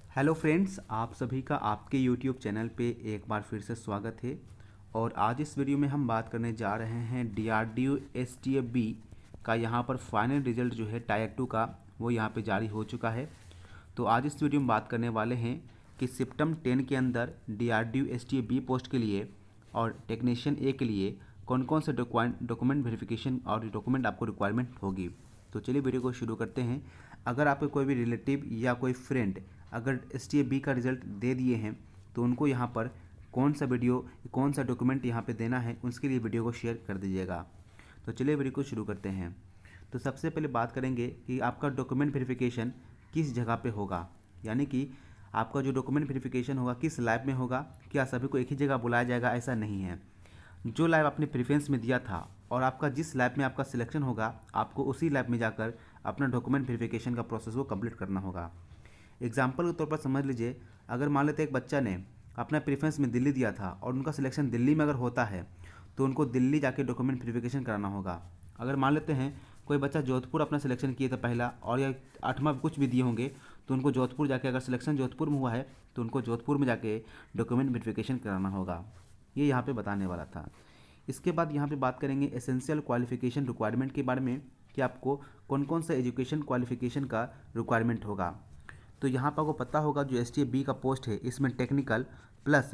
Hello friends, आप सभी का आपके यूट्यूब चैनल पे एक बार फिर से स्वागत है। और आज इस वीडियो में हम बात करने जा रहे हैं DRDO STF-B का। यहाँ पर फाइनल रिजल्ट जो है टायर 2 का वो यहाँ पे जारी हो चुका है। तो आज इस वीडियो में बात करने वाले हैं कि सिप्टम 10 के अंदर DRDO STF-B पोस्ट के लिए और टेक्नीशियन ए के लिए कौन कौन से डॉक्यूमेंट वेरिफिकेशन और डॉक्यूमेंट आपको रिक्वायरमेंट होगी। तो चलिए वीडियो को शुरू करते हैं। अगर आपके कोई भी रिलेटिव या कोई फ्रेंड अगर STF-B का रिज़ल्ट दे दिए हैं तो उनको यहाँ पर कौन सा डॉक्यूमेंट यहाँ पे देना है उसके लिए वीडियो को शेयर कर दीजिएगा। तो चलिए वीडियो को शुरू करते हैं। तो सबसे पहले बात करेंगे कि आपका डॉक्यूमेंट वेरिफिकेशन किस जगह पे होगा, यानी कि आपका जो डॉक्यूमेंट वेरिफिकेशन होगा किस लैब में होगा। क्या सभी को एक ही जगह बुलाया जाएगा? ऐसा नहीं है। जो लैब आपने प्रेफरेंस में दिया था और आपका जिस लैब में आपका सिलेक्शन होगा आपको उसी लैब में जाकर अपना डॉक्यूमेंट वेरिफिकेशन का प्रोसेस को कंप्लीट करना होगा। एग्जाम्पल के तौर पर समझ लीजिए, अगर मान लेते एक बच्चा ने अपना प्रेफरेंस में दिल्ली दिया था और उनका सिलेक्शन दिल्ली में अगर होता है तो उनको दिल्ली जाके डॉक्यूमेंट वेरिफिकेशन कराना होगा। अगर मान लेते हैं कोई बच्चा जोधपुर अपना सिलेक्शन किए था पहला और या 8वां कुछ भी दिए होंगे तो उनको जोधपुर जाके, अगर सिलेक्शन जोधपुर में हुआ है तो उनको जोधपुर में जाके डॉक्यूमेंट वेरिफिकेशन कराना होगा। ये यहाँ पे बताने वाला था। इसके बाद यहाँ पे बात करेंगे एसेंशियल क्वालिफिकेशन रिक्वायरमेंट के बारे में कि आपको कौन कौन सा एजुकेशन क्वालिफिकेशन का रिक्वायरमेंट होगा। तो यहाँ पर आपको पता होगा जो STF-B का पोस्ट है इसमें टेक्निकल प्लस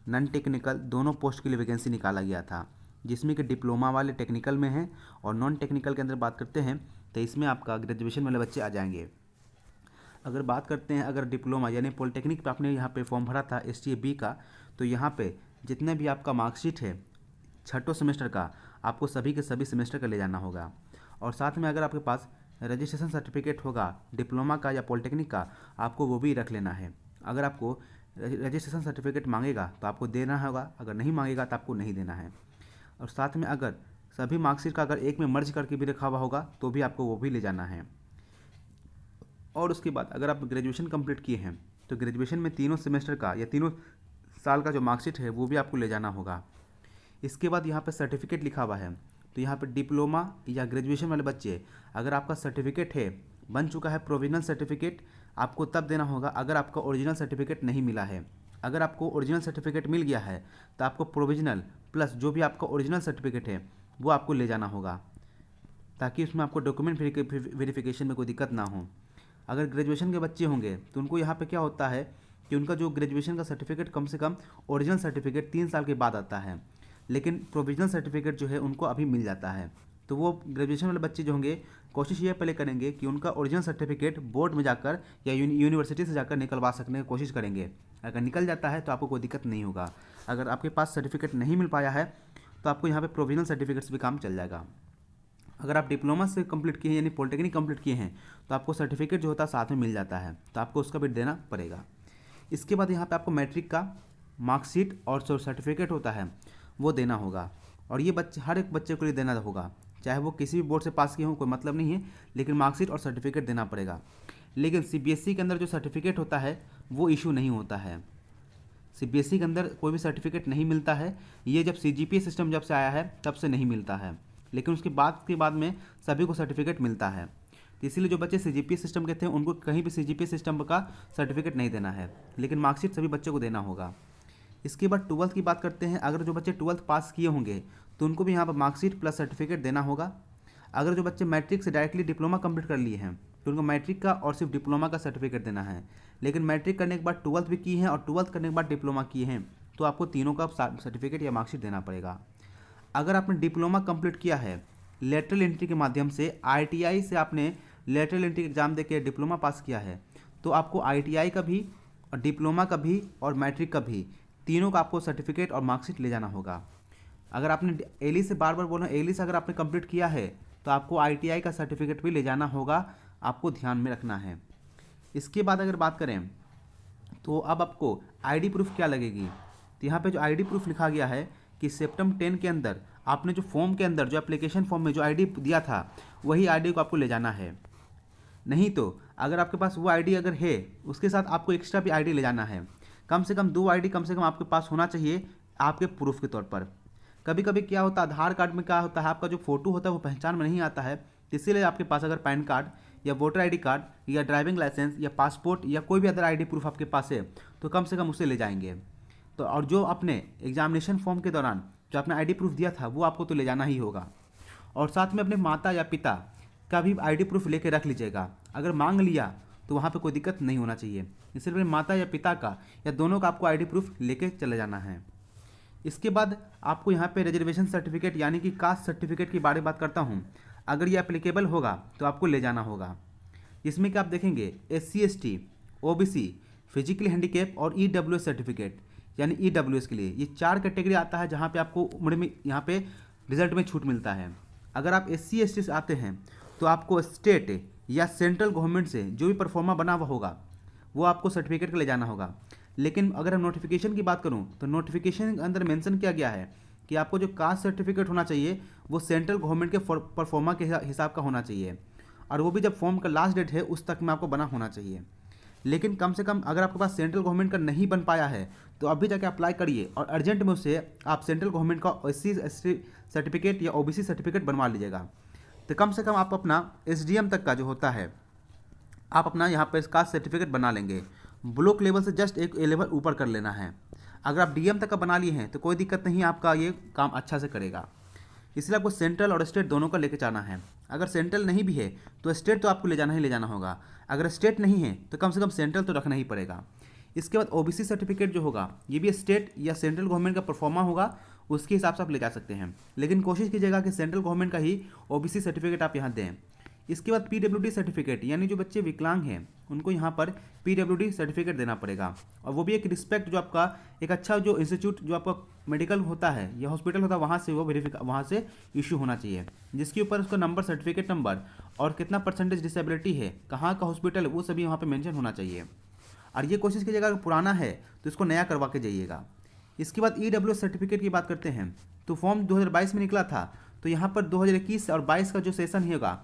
नॉन टेक्निकल दोनों पोस्ट के लिए वैकेंसी निकाला गया था, जिसमें कि डिप्लोमा वाले टेक्निकल में हैं और नॉन टेक्निकल के अंदर बात करते हैं तो इसमें आपका ग्रेजुएशन वाले बच्चे आ जाएंगे। अगर बात करते हैं अगर डिप्लोमा यानी पॉलिटेक्निक पे आपने यहाँ पे फॉर्म भरा था STF-B का, तो यहाँ पे जितने भी आपका मार्कशीट है छठों सेमेस्टर का आपको सभी के सभी सेमेस्टर का ले जाना होगा। और साथ में अगर आपके पास रजिस्ट्रेशन सर्टिफिकेट होगा डिप्लोमा का या पॉलिटेक्निक का, आपको वो भी रख लेना है। अगर आपको रजिस्ट्रेशन सर्टिफिकेट मांगेगा तो आपको देना होगा, अगर नहीं मांगेगा तो आपको नहीं देना है। और साथ में अगर सभी मार्कशीट का अगर एक में मर्ज करके भी रखा हुआ होगा तो भी आपको वो भी ले जाना है। और उसके बाद अगर आप ग्रेजुएशन कंप्लीट किए हैं तो ग्रेजुएशन में तीनों सेमेस्टर का या तीनों साल का जो मार्कशीट है वो भी आपको ले जाना होगा। इसके बाद यहाँ पर सर्टिफिकेट लिखा हुआ है, तो यहाँ पर डिप्लोमा या ग्रेजुएशन वाले बच्चे अगर आपका सर्टिफिकेट है बन चुका है प्रोविजनल सर्टिफिकेट, आपको तब देना होगा अगर आपका ओरिजिनल सर्टिफिकेट नहीं मिला है। अगर आपको ओरिजिनल सर्टिफिकेट मिल गया है तो आपको प्रोविजनल प्लस जो भी आपका ओरिजिनल सर्टिफिकेट है वो आपको ले जाना होगा, ताकि उसमें आपको डॉक्यूमेंट वेरिफिकेशन में कोई दिक्कत ना हो। अगर ग्रेजुएशन के बच्चे होंगे तो उनको यहाँ पे क्या होता है कि उनका जो ग्रेजुएशन का सर्टिफिकेट कम से कम ओरिजिनल सर्टिफिकेट 3 साल के बाद आता है, लेकिन प्रोविजनल सर्टिफिकेट जो है उनको अभी मिल जाता है। तो वो ग्रेजुएशन वाले बच्चे जो होंगे कोशिश ये पहले करेंगे कि उनका ओरिजिनल सर्टिफिकेट बोर्ड में जाकर या यूनिवर्सिटी से जाकर निकलवा सकने की कोशिश करेंगे। अगर निकल जाता है तो आपको कोई दिक्कत नहीं होगा। अगर आपके पास सर्टिफिकेट नहीं मिल पाया है तो आपको यहाँ पे प्रोविजनल सर्टिफिकेट्स भी काम चल जाएगा। अगर आप डिप्लोमा से कंप्लीट किए हैं यानी पॉलिटेक्निक कंप्लीट किए हैं तो आपको सर्टिफिकेट जो होता है साथ में मिल जाता है, तो आपको उसका भी देना पड़ेगा। इसके बाद यहाँ पर आपको मैट्रिक का मार्कशीट और जो सर्टिफिकेट होता है वो देना होगा। और ये बच्चे हर एक बच्चे को लिए देना होगा, चाहे वो किसी भी बोर्ड से पास किए हों, कोई मतलब नहीं है, लेकिन मार्कशीट और सर्टिफिकेट देना पड़ेगा। लेकिन CBSE के अंदर जो सर्टिफिकेट होता है वो इशू नहीं होता है। CBSE के अंदर कोई भी सर्टिफिकेट नहीं मिलता है। ये जब CGPA सिस्टम जब से आया है तब से नहीं मिलता है, लेकिन उसके बाद में सभी को सर्टिफिकेट मिलता है। तो इसीलिए जो बच्चे CGPA सिस्टम के थे उनको कहीं भी CGPA सिस्टम का सर्टिफिकेट नहीं देना है, लेकिन मार्कशीट सभी बच्चों को देना होगा। इसके बाद 12th की बात करते हैं। अगर जो बच्चे 12th पास किए होंगे तो उनको भी यहाँ पर मार्कशीट प्लस सर्टिफिकेट देना होगा। अगर जो बच्चे मैट्रिक से डायरेक्टली डिप्लोमा कंप्लीट कर लिए हैं तो उनको मैट्रिक का और सिर्फ डिप्लोमा का सर्टिफिकेट देना है। लेकिन मैट्रिक करने के बाद 12th भी की है और 12th करने के बाद डिप्लोमा किए हैं तो आपको तीनों का सर्टिफिकेट या मार्कशीट देना पड़ेगा। अगर आपने डिप्लोमा कंप्लीट किया है लेटरल एंट्री के माध्यम से, ITI से आपने लेटरल एंट्री एग्जाम देके डिप्लोमा पास किया है, तो आपको ITI का भी और डिप्लोमा का भी और मैट्रिक का भी तीनों का आपको सर्टिफिकेट और मार्कशीट ले जाना होगा। अगर आपने एली से बार बोला एली से अगर आपने कंप्लीट किया है तो आपको ITI का सर्टिफिकेट भी ले जाना होगा, आपको ध्यान में रखना है। इसके बाद अगर बात करें तो अब आपको ID प्रूफ क्या लगेगी। तो यहाँ पे जो ID प्रूफ लिखा गया है कि सिप्टम 10 के अंदर आपने जो फॉर्म के अंदर जो एप्लीकेशन फॉर्म में जो ID दिया था वही ID को आपको ले जाना है। नहीं तो अगर आपके पास वो ID अगर है उसके साथ आपको एक्स्ट्रा भी ID ले जाना है। कम से कम 2 ID कम से कम आपके पास होना चाहिए आपके प्रूफ के तौर पर। कभी कभी क्या होता है आधार कार्ड में क्या होता है आपका जो फ़ोटो होता है वो पहचान में नहीं आता है, तो इसीलिए आपके पास अगर पैन कार्ड या वोटर आईडी कार्ड या ड्राइविंग लाइसेंस या पासपोर्ट या कोई भी अदर आईडी प्रूफ आपके पास है तो कम से कम उसे ले जाएंगे। तो और जो अपने एग्जामिनेशन फॉर्म के दौरान जो आपने आईडी प्रूफ दिया था वो आपको तो ले जाना ही होगा। और साथ में अपने माता या पिता का भी आईडी प्रूफ लेके रख लीजिएगा। अगर मांग लिया तो वहाँ पे कोई दिक्कत नहीं होना चाहिए, इसलिए अपने माता या पिता का या दोनों का आपको आईडी प्रूफ लेके चले जाना है। इसके बाद आपको यहाँ पे रिजर्वेशन सर्टिफिकेट यानी कि कास्ट सर्टिफिकेट की बात करता हूँ, अगर ये एप्लीकेबल होगा तो आपको ले जाना होगा। इसमें क्या आप देखेंगे SC ST OBC physically handicap और EWS सर्टिफिकेट यानी EWS के लिए ये 4 कैटेगरी आता है जहाँ पे आपको उम्र में यहाँ पे रिजल्ट में छूट मिलता है। अगर आप SC ST से आते हैं तो आपको स्टेट या सेंट्रल गवर्नमेंट से जो भी परफॉर्मा बना हुआ होगा वो आपको सर्टिफिकेट के ले जाना होगा। लेकिन अगर हम नोटिफिकेशन की बात करूं तो नोटिफिकेशन के अंदर मेंशन किया गया है कि आपको जो कास्ट सर्टिफिकेट होना चाहिए वो सेंट्रल गवर्नमेंट के परफॉर्मा के हिसाब का होना चाहिए, और वो भी जब फॉर्म का लास्ट डेट है उस तक में आपको बना होना चाहिए। लेकिन कम से कम अगर आपके पास सेंट्रल गवर्नमेंट का नहीं बन पाया है तो अभी जाके अप्लाई करिए और अर्जेंट में उससे आप सेंट्रल गवर्नमेंट का SC ST सर्टिफिकेट या OBC सर्टिफिकेट बनवा लीजिएगा। तो कम से कम आप अपना SDM तक का जो होता है आप अपना यहाँ पर कास्ट सर्टिफिकेट बना लेंगे। ब्लॉक लेवल से जस्ट एक लेवल ऊपर कर लेना है। अगर आप DM तक का बना लिए हैं तो कोई दिक्कत नहीं, आपका ये काम अच्छा से करेगा। इसलिए आपको सेंट्रल और स्टेट दोनों का लेके जाना है। अगर सेंट्रल नहीं भी है तो स्टेट तो आपको ले जाना ही ले जाना होगा। अगर स्टेट नहीं है तो कम से कम सेंट्रल तो रखना ही पड़ेगा। इसके बाद OBC सर्टिफिकेट जो होगा ये भी स्टेट या सेंट्रल गवर्नमेंट का परफॉर्मा होगा, उसके हिसाब से आप ले जा सकते हैं। लेकिन कोशिश कीजिएगा कि सेंट्रल गवर्नमेंट का ही OBC सर्टिफिकेट आप यहाँ दें। इसके बाद PWD सर्टिफिकेट यानी जो बच्चे विकलांग हैं उनको यहाँ पर PWD सर्टिफिकेट देना पड़ेगा, और वो भी एक रिस्पेक्ट जो आपका एक अच्छा जो इंस्टीट्यूट जो आपका मेडिकल होता है या हॉस्पिटल होता है वहाँ से वो वहाँ से इशू होना चाहिए, जिसके ऊपर उसका नंबर, सर्टिफिकेट नंबर और कितना % डिसेबिलिटी है, कहाँ का हॉस्पिटल, वो सभी वहाँ पर मेंशन होना चाहिए। और ये कोशिश कीजिएगा अगर पुराना है तो इसको नया करवा के जाइएगा। इसके बाद EWS सर्टिफिकेट की बात करते हैं तो फॉर्म 2022 में निकला था, तो यहाँ पर 2021 और 22 का जो सेशन होगा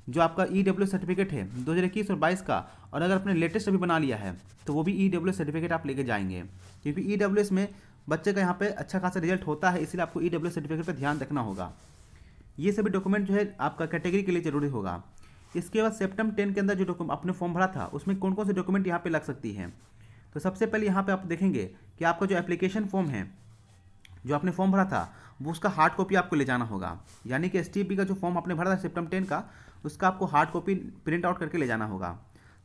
जो आपका EWS सर्टिफिकेट है 2021 और 22 का, और अगर आपने लेटेस्ट अभी बना लिया है तो वो भी EWS सर्टिफिकेट आप लेके जाएंगे, क्योंकि EWS में बच्चे का यहाँ पे अच्छा खासा रिजल्ट होता है, इसलिए आपको EWS सर्टिफिकेट पर ध्यान रखना होगा। ये सभी डॉक्यूमेंट जो है आपका कैटेगरी के लिए जरूरी होगा। इसके बाद सेप्टेम्बर 10 के अंदर जो आपने फॉर्म भरा था उसमें कौन कौन से डॉक्यूमेंट यहाँ पे लग सकती हैं। तो सबसे पहले यहाँ पे आप देखेंगे कि आपका जो एप्लीकेशन फॉर्म है जो आपने फॉर्म भरा था वो उसका हार्ड कॉपी आपको ले जाना होगा, यानी कि STP का जो फॉर्म आपने भरा था सेप्टेम्बर 10 का उसका आपको हार्ड कॉपी प्रिंट आउट करके ले जाना होगा।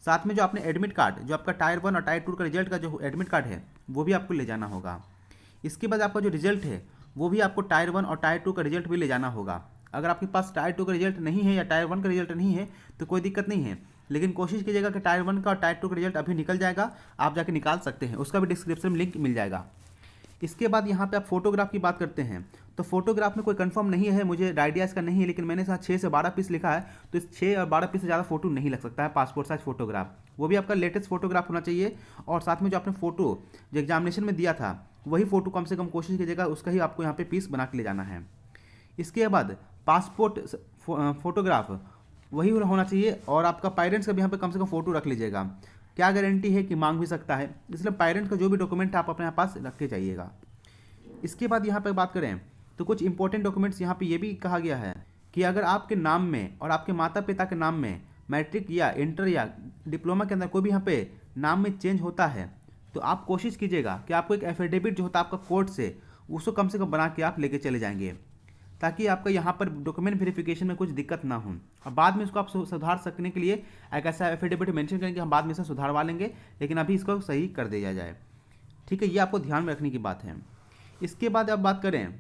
साथ में जो आपने एडमिट कार्ड जो आपका टायर 1 और टायर 2 का रिजल्ट का जो एडमिट कार्ड है वो भी आपको ले जाना होगा। इसके बाद आपका जो रिजल्ट है वो भी आपको टायर 1 और टायर 2 का रिजल्ट भी ले जाना होगा। अगर आपके पास टायर 2 का रिजल्ट नहीं है या टायर 1 का रिजल्ट नहीं है तो कोई दिक्कत नहीं है, लेकिन कोशिश कीजिएगा कि टायर 1 का और टायर 2 का रिजल्ट अभी निकल जाएगा, आप जाके निकाल सकते हैं, उसका भी डिस्क्रिप्शन में लिंक मिल जाएगा। इसके बाद यहाँ पे आप फोटोग्राफ की बात करते हैं तो फोटोग्राफ में कोई कंफर्म नहीं है, मुझे आइडिया इसका नहीं है, लेकिन मैंने साथ 6 से 12 पीस लिखा है, तो इस 6 और 12 पीस से ज़्यादा फोटो नहीं लग सकता है पासपोर्ट साइज फोटोग्राफ। वो भी आपका लेटेस्ट फोटोग्राफ होना चाहिए, और साथ में जो आपने फोटो जो एग्जामिनेशन में दिया था वही फोटो कम से कम कोशिश कीजिएगा उसका ही आपको यहाँ पे पीस बना के ले जाना है। इसके बाद पासपोर्ट फोटोग्राफ वही होना चाहिए, और आपका पेरेंट्स का भी यहाँ पे कम से कम फोटो रख लीजिएगा। क्या गारंटी है कि मांग भी सकता है, इसलिए पेरेंट्स का जो भी डॉक्यूमेंट आप अपने पास रख के जाइएगा। इसके बाद यहाँ पे बात करें तो कुछ इंपॉर्टेंट डॉक्यूमेंट्स यहाँ पे ये भी कहा गया है कि अगर आपके नाम में और आपके माता पिता के नाम में मैट्रिक या इंटर या डिप्लोमा के अंदर कोई भी यहाँ पे नाम में चेंज होता है तो आप कोशिश कीजिएगा कि आपको एक एफिडेविट जो होता है आपका कोर्ट से उसको कम से कम बना के आप लेके चले जाएंगे, ताकि आपका यहाँ पर डॉक्यूमेंट वेरिफिकेशन में कुछ दिक्कत ना हो, और बाद में इसको आप सुधार सकने के लिए एक ऐसा एफिडेविट मेंशन करेंगे, हम बाद में इसे सुधारवा लेंगे, लेकिन अभी इसको सही कर दिया जाए। ठीक है, ये आपको ध्यान में रखने की बात है। इसके बाद अब बात करें,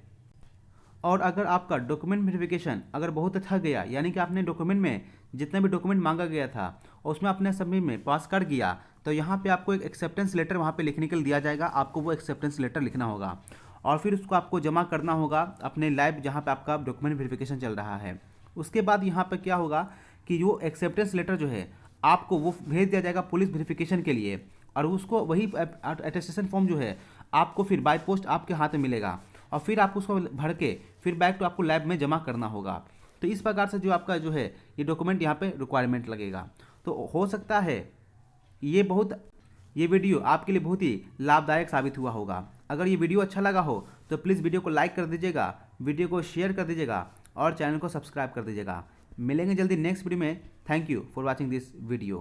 और अगर आपका डॉक्यूमेंट वेरिफिकेशन अगर बहुत अच्छा गया, यानी कि आपने डॉक्यूमेंट में जितना भी डॉक्यूमेंट मांगा गया था और उसमें आपने सभी में पास कर गया, तो यहाँ पे आपको एक एक्सेप्टेंस लेटर वहाँ पे लिखने के लिए दिया जाएगा, आपको वो एक्सेप्टेंस लेटर लिखना होगा और फिर उसको आपको जमा करना होगा अपने लैब जहाँ पे आपका डॉक्यूमेंट वेरिफिकेशन चल रहा है। उसके बाद यहाँ पर क्या होगा कि वो एक्सेप्टेंस लेटर जो है आपको वो भेज दिया जाएगा पुलिस वेरिफिकेशन के लिए, और उसको वही अटेस्टेशन फॉर्म जो है आपको फिर बाय पोस्ट आपके हाथ में मिलेगा, और फिर आपको उसको भर के फिर बैक तो आपको लैब में जमा करना होगा। तो इस प्रकार से जो आपका जो है ये डॉक्यूमेंट यहाँ पे रिक्वायरमेंट लगेगा। तो हो सकता है ये वीडियो आपके लिए बहुत ही लाभदायक साबित हुआ होगा। अगर ये वीडियो अच्छा लगा हो तो प्लीज़ वीडियो को लाइक कर दीजिएगा, वीडियो को शेयर कर दीजिएगा और चैनल को सब्सक्राइब कर दीजिएगा। मिलेंगे जल्दी नेक्स्ट वीडियो में। Thank you for watching this video.